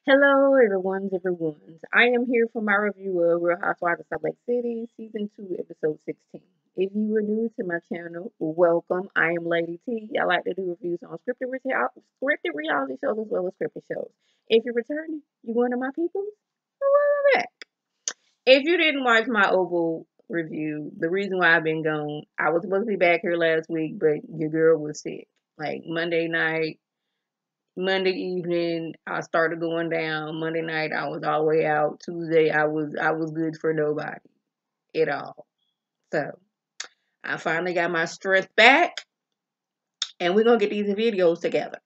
Hello, everyone's. I am here for my review of Real Housewives of Salt Lake City, Season 2, Episode 16. If you are new to my channel, welcome. I am Lady T. I like to do reviews on scripted reality shows as well as scripted shows. If you're returning, you're one of my people, welcome back. If you didn't watch my Oval review, the reason why I've been gone, I was supposed to be back here last week, but your girl was sick. Like Monday night, Monday evening, I started going down. Monday night, I was all the way out. Tuesday, I was good for nobody at all. So I finally got my strength back, and we're gonna get these videos together.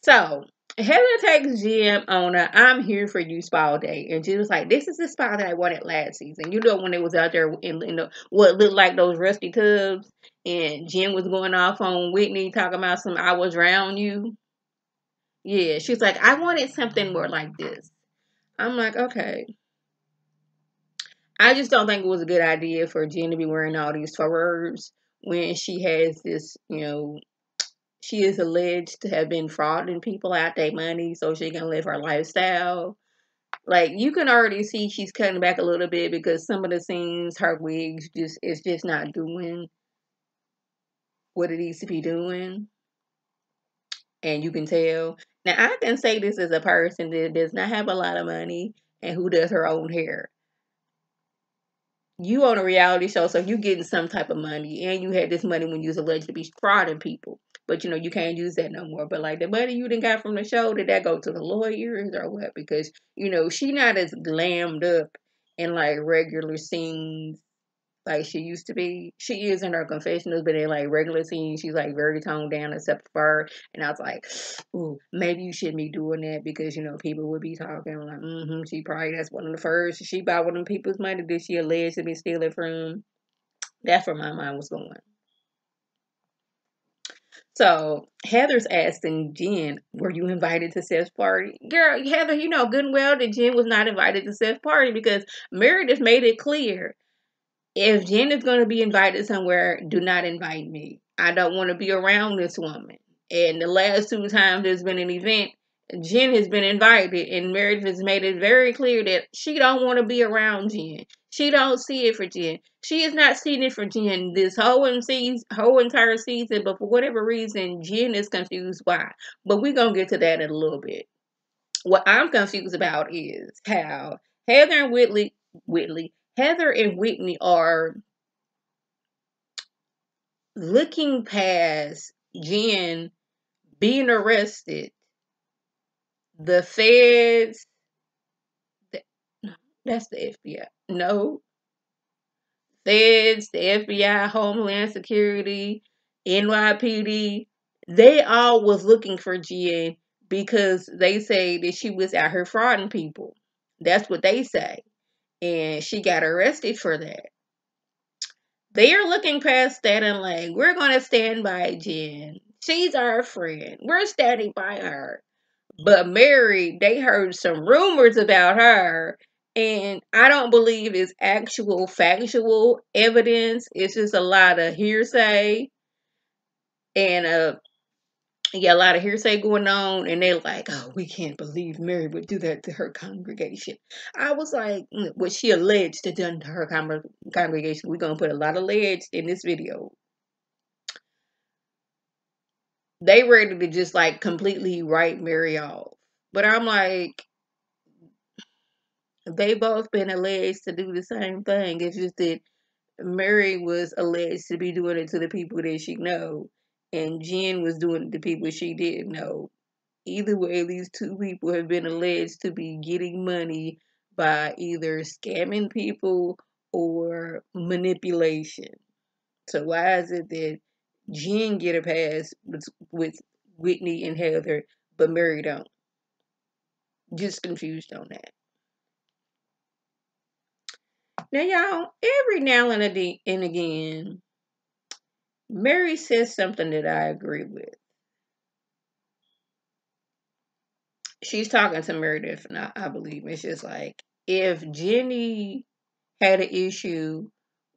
So Heather takes Jim on a "I'm here for you" spa day, and Jim was like, "This is the spa that I wanted last season." You know when they was out there in the what looked like those rusty tubs, and Jim was going off on Whitney talking about some "I was around you." Yeah, she's like, "I wanted something more like this." I'm like, okay. I just don't think it was a good idea for Jen to be wearing all these furs when she has this, she is alleged to have been frauding people out their money so she can live her lifestyle. Like you can already see she's cutting back a little bit because some of the scenes, her wigs just is just not doing what it needs to be doing. And you can tell. Now I can say this as a person that does not have a lot of money and who does her own hair. You on a reality show, so you getting some type of money, and you had this money when you was alleged to be frauding people. But you can't use that no more. But like the money you didn't got from the show, did that go to the lawyers or what? Because she not as glammed up in like regular scenes like she used to be. She is in her confessionals, but in like regular scenes, she's like very toned down except for her. And I was like, ooh, maybe you shouldn't be doing that because people would be talking like, she probably that's one of the first. She bought one of them people's money that she alleged to be stealing from. That's where my mind was going. So Heather's asking Jen, "Were you invited to Seth's party?" Girl, Heather, you know good and well that Jen was not invited to Seth's party because Meredith made it clear. If Jen is going to be invited somewhere, do not invite me. I don't want to be around this woman. And the last two times there's been an event, Jen has been invited, and Meredith has made it very clear that she don't want to be around Jen. She don't see it for Jen. She is not seeing it for Jen this whole entire season, but for whatever reason, Jen is confused why. But we're going to get to that in a little bit. What I'm confused about is how Heather and Heather and Whitney are looking past Jen being arrested. The feds, that's the FBI. No, feds, the FBI, Homeland Security, NYPD, they all was looking for Jen because they say that she was out here frauding people. That's what they say. And she got arrested for that. They are looking past that and like, we're going to stand by Jen. She's our friend. We're standing by her. But Mary, they heard some rumors about her. And I don't believe it's actual factual evidence. It's just a lot of hearsay. And yeah, a lot of hearsay going on, and they're like, "Oh, we can't believe Mary would do that to her congregation." I was like, "What she alleged to done to her congregation?" We're gonna put a lot of alleged in this video. They ready to just like completely write Mary off, but I'm like, they both been alleged to do the same thing. It's just that Mary was alleged to be doing it to the people that she know, and Jen was doing it to people she didn't know. Either way, these two people have been alleged to be getting money by either scamming people or manipulation. So why is it that Jen get a pass with Whitney and Heather, but Mary don't? Just confused on that. Now, y'all, every now and again, Mary says something that I agree with. She's talking to Meredith, and I believe it's just like if Jenny had an issue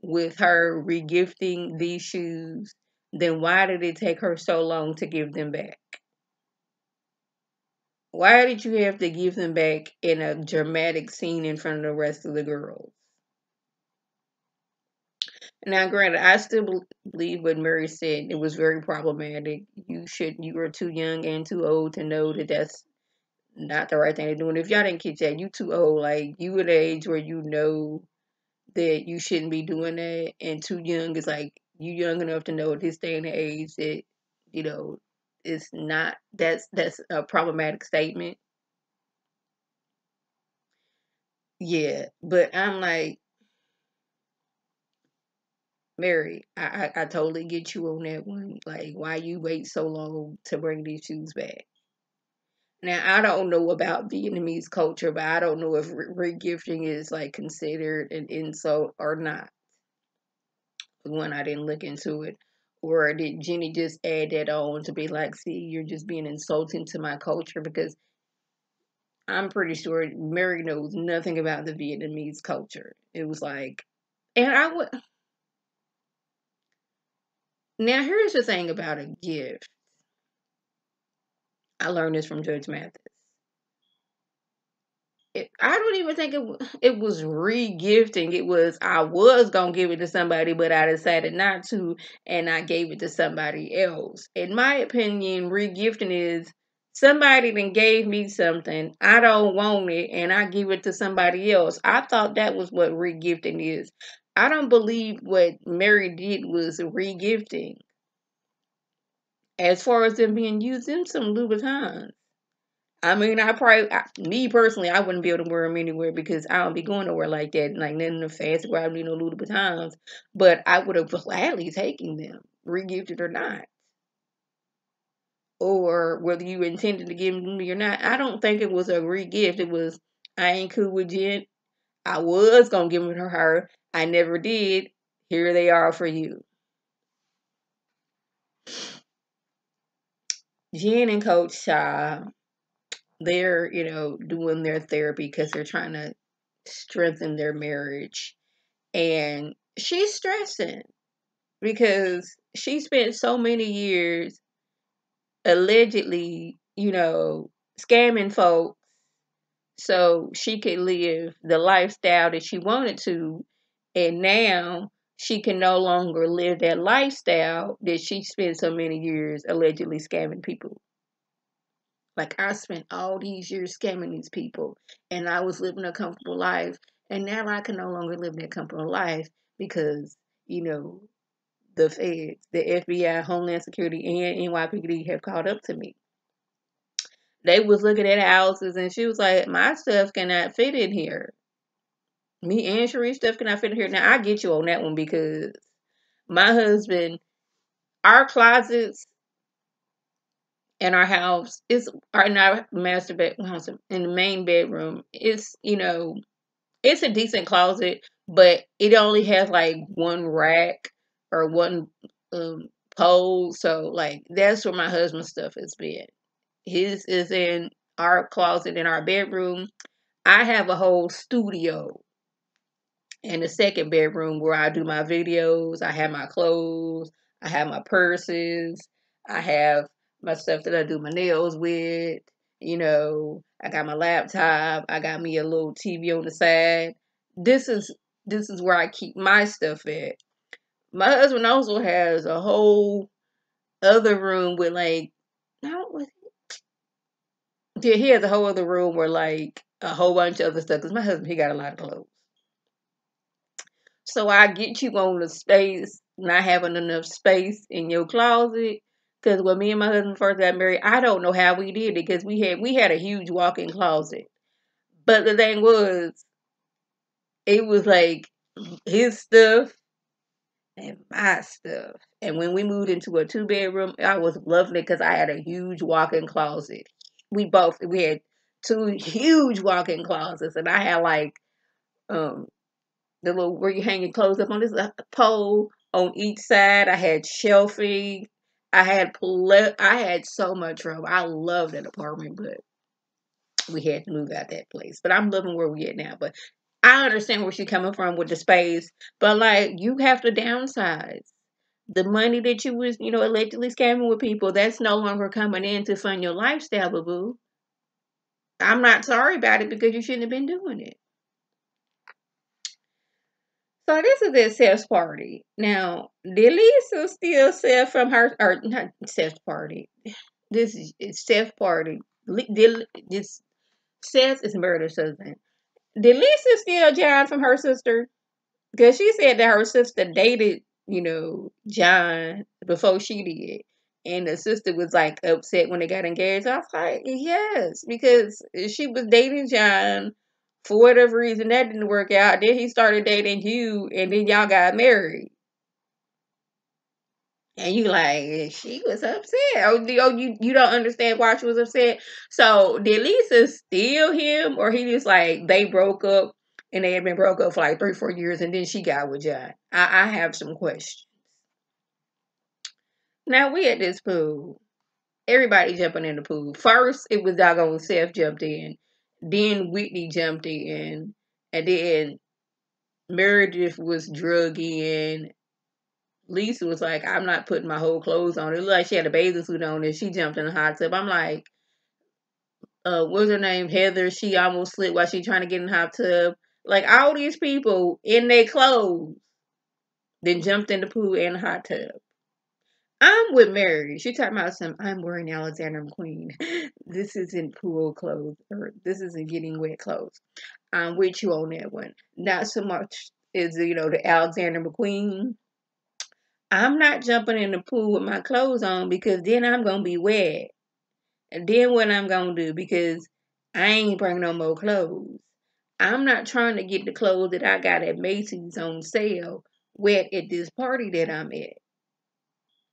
with her regifting these shoes, then why did it take her so long to give them back? Why did you have to give them back in a dramatic scene in front of the rest of the girls? Now, granted, I still believe what Mary said. It was very problematic. You were too young and too old to know that that's not the right thing to do. And if y'all didn't catch that, you too old. Like, you at the age where you know that you shouldn't be doing that, and too young is like, you young enough to know at this day and age that, you know, it's not, that's a problematic statement. Yeah, but I'm like, Mary, I totally get you on that one. Like, why you wait so long to bring these shoes back? Now, I don't know about Vietnamese culture, but I don't know if regifting is like considered an insult or not. One, I didn't look into it. Or did Jenny just add that on to be like, see, you're just being insulting to my culture? Because I'm pretty sure Mary knows nothing about the Vietnamese culture. It was like, and I would, now here's the thing about a gift. I learned this from Judge Mathis. I don't even think it was re-gifting. It was, I was gonna give it to somebody, but I decided not to, and I gave it to somebody else. In my opinion, re-gifting is somebody then gave me something, I don't want it, and I give it to somebody else. I thought that was what re-gifting is. I don't believe what Mary did was re-gifting. As far as them being used, in some Louboutins. I mean, me personally, I wouldn't be able to wear them anywhere because I don't be going nowhere like that. Like, none of the fast where I don't need no Louboutins. But I would have gladly taken them, regifted or not. Or whether you intended to give them to me or not. I don't think it was a regift. It was, I ain't cool with Jen. I was going to give them to her. I never did. Here they are for you. Jen and Coach Shaw, they're, doing their therapy because they're trying to strengthen their marriage. And she's stressing because she spent so many years allegedly, scamming folks so she could live the lifestyle that she wanted to. And now she can no longer live that lifestyle that she spent so many years allegedly scamming people. Like, I spent all these years scamming these people and I was living a comfortable life. And now I can no longer live that comfortable life because, the feds, the FBI, Homeland Security, and NYPD have caught up to me. They was looking at houses and she was like, my stuff cannot fit in here. Me and Cherie's stuff cannot fit in here. Now, I get you on that one because my husband, our closets in our house is are in our master bedroom, in the main bedroom. It's a decent closet, but it only has like one rack or one um, pole. So, like, that's where my husband's stuff has been. His is in our closet in our bedroom. I have a whole studio in the second bedroom where I do my videos. I have my clothes. I have my purses. I have my stuff that I do my nails with. I got my laptop. I got me a little TV on the side. This is where I keep my stuff at. My husband also has a whole other room with like, no, yeah, he has a whole other room where like a whole bunch of other stuff. Cause my husband, he got a lot of clothes. So I get you on the space, not having enough space in your closet. Cause when me and my husband first got married, I don't know how we did it because we had a huge walk-in closet. But the thing was, it was like his stuff and my stuff. And when we moved into a 2-bedroom, I was loving it because I had a huge walk-in closet. We had two huge walk-in closets, and I had like um the little where you hang your clothes up on this pole on each side. I had shelving. I had so much room. I loved that apartment, but we had to move out that place. But I'm loving where we at now. But I understand where she's coming from with the space. But like, you have to downsize. The money that you was, allegedly scamming with people, that's no longer coming in to fund your lifestyle, boo boo. I'm not sorry about it because you shouldn't have been doing it. So this is their Seth's party. Now, did Lisa steal Seth from her, or not Seth's party? This is Seth's party. This Seth is Meredith's husband. Did Lisa steal John from her sister? Because she said that her sister dated, John before she did. And the sister was like upset when they got engaged. I was like, yes, because she was dating John for whatever reason that didn't work out. Then he started dating you, and then y'all got married. And you like, she was upset. You don't understand why she was upset. So did Lisa steal him, or he just like they broke up and they had been broke up for like 3-4 years, and then she got with John? I have some questions. Now we at this pool. Everybody jumping in the pool. First, it was doggone Seth jumped in. Then Whitney jumped in, and then Meredith was drug in. Lisa was like, I'm not putting my whole clothes on. It looked like she had a bathing suit on and she jumped in the hot tub. I'm like, what's her name? Heather. She almost slipped while she trying to get in the hot tub. Like all these people in their clothes then jumped in the pool and the hot tub. I'm with Mary. She talking about some, I'm wearing Alexander McQueen. This isn't pool clothes, or this isn't getting wet clothes. I'm with you on that one. Not so much is, the Alexander McQueen. I'm not jumping in the pool with my clothes on because then I'm going to be wet. And then what I'm going to do, because I ain't bringing no more clothes. I'm not trying to get the clothes that I got at Macy's on sale wet at this party that I'm at.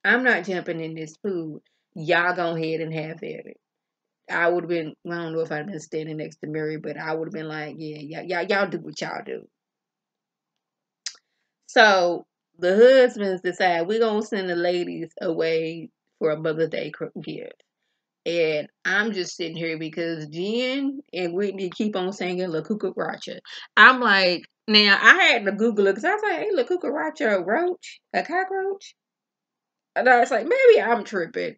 I'm not jumping in this pool. Y'all go ahead and have at it. I would have been, I don't know if I'd been standing next to Mary, but I would have been like, yeah, y'all do what y'all do. So the husbands decide we're going to send the ladies away for a Mother's Day gift. And I'm just sitting here because Jen and Whitney keep on singing La Cucaracha. I'm like, now I had to Google it because I was like, hey, La Cucaracha, a roach? A cockroach? And I was like, maybe I'm tripping.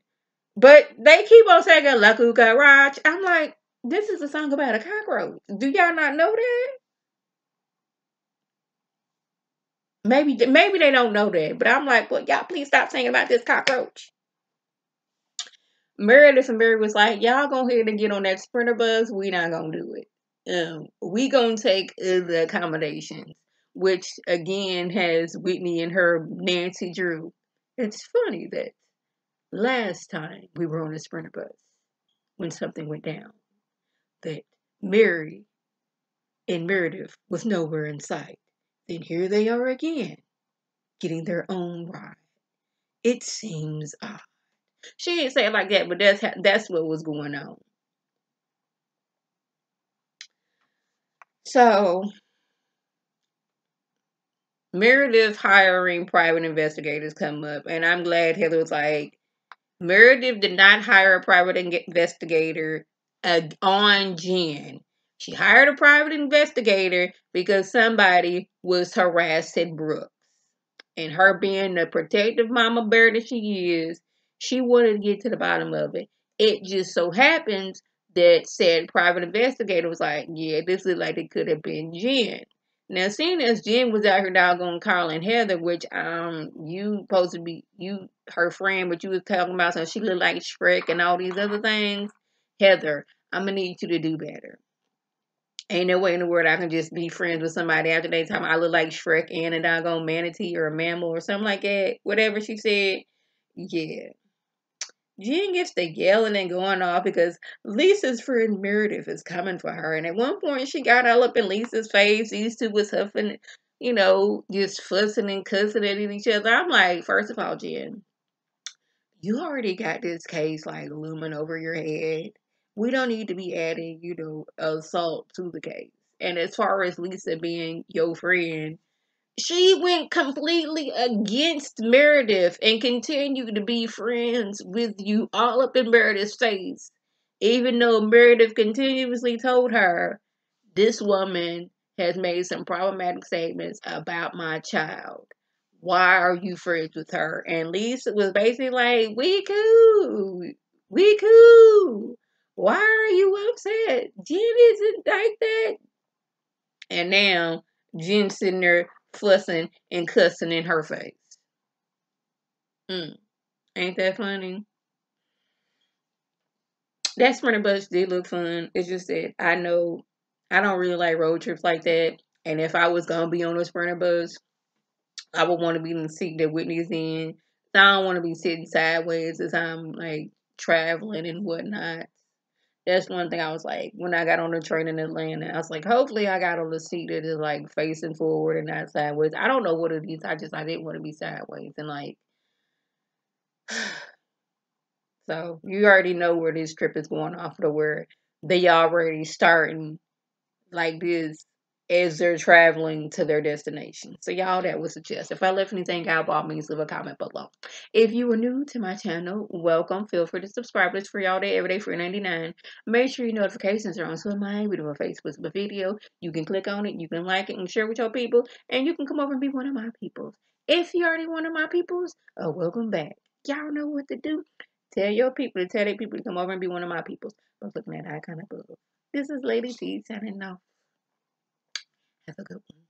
But they keep on singing La Cucaracha. I'm like, this is a song about a cockroach. Do y'all not know that? Maybe they don't know that. But I'm like, well, y'all please stop singing about this cockroach. Meredith and Mary was like, y'all go ahead and get on that Sprinter bus. We not gonna do it. We gonna take the accommodations, which again has Whitney and her Nancy Drew. It's funny that last time we were on a Sprinter bus, when something went down, that Mary and Meredith was nowhere in sight. Then here they are again, getting their own ride. It seems odd. She didn't say it like that, but that's what was going on. So Meredith hiring private investigators come up, and I'm glad Heather was like, Meredith did not hire a private investigator on Jen. She hired a private investigator because somebody was harassing Brooks. And her being the protective mama bear that she is, she wanted to get to the bottom of it. It just so happens that said private investigator was like, yeah, this is like it could have been Jen. Now, seeing as Jen was out here doggone calling Heather, which you supposed to be her friend, but you was talking about so she looked like Shrek and all these other things. Heather, I'm gonna need you to do better. Ain't no way in the world I can just be friends with somebody after they time I look like Shrek and a doggone manatee or a mammal or something like that. Whatever she said. Yeah. Jen gets to yelling and going off because Lisa's friend Meredith is coming for her. And at one point she got all up in Lisa's face. These two was huffing, just fussing and cussing at each other. I'm like, first of all, Jen, you already got this case like looming over your head. We don't need to be adding, assault to the case. And as far as Lisa being your friend, she went completely against Meredith and continued to be friends with you all up in Meredith's face. Even though Meredith continuously told her, this woman has made some problematic statements about my child. Why are you friends with her? And Lisa was basically like, we cool. We cool. Why are you upset? Jen isn't like that. And now Jen's sitting there fussing and cussing in her face. Ain't that funny? That sprinter bus did look fun. It's just that I know I don't really like road trips like that. And if I was gonna be on a sprinter bus, I would want to be in the seat that Whitney's in. I don't want to be sitting sideways as I'm like traveling and whatnot. That's one thing I was like, when I got on the train in Atlanta, I was like, hopefully I got on the seat that is like facing forward and not sideways. I don't know what it is. I didn't want to be sideways. And like, so you already know where this trip is going off to where they already starting like this as they're traveling to their destination. So y'all, that was a gist. If I left anything out, by all means, leave a comment below. If you are new to my channel, welcome. Feel free to subscribe. It's free all day, every day, $4.99. Make sure your notifications are on so my video or Facebook video. You can click on it, you can like it and share with your people, and you can come over and be one of my peoples. If you're already one of my peoples, welcome back. Y'all know what to do. Tell your people to tell their people to come over and be one of my peoples. But looking at that icon above. This is Lady T signing off. Have a good one.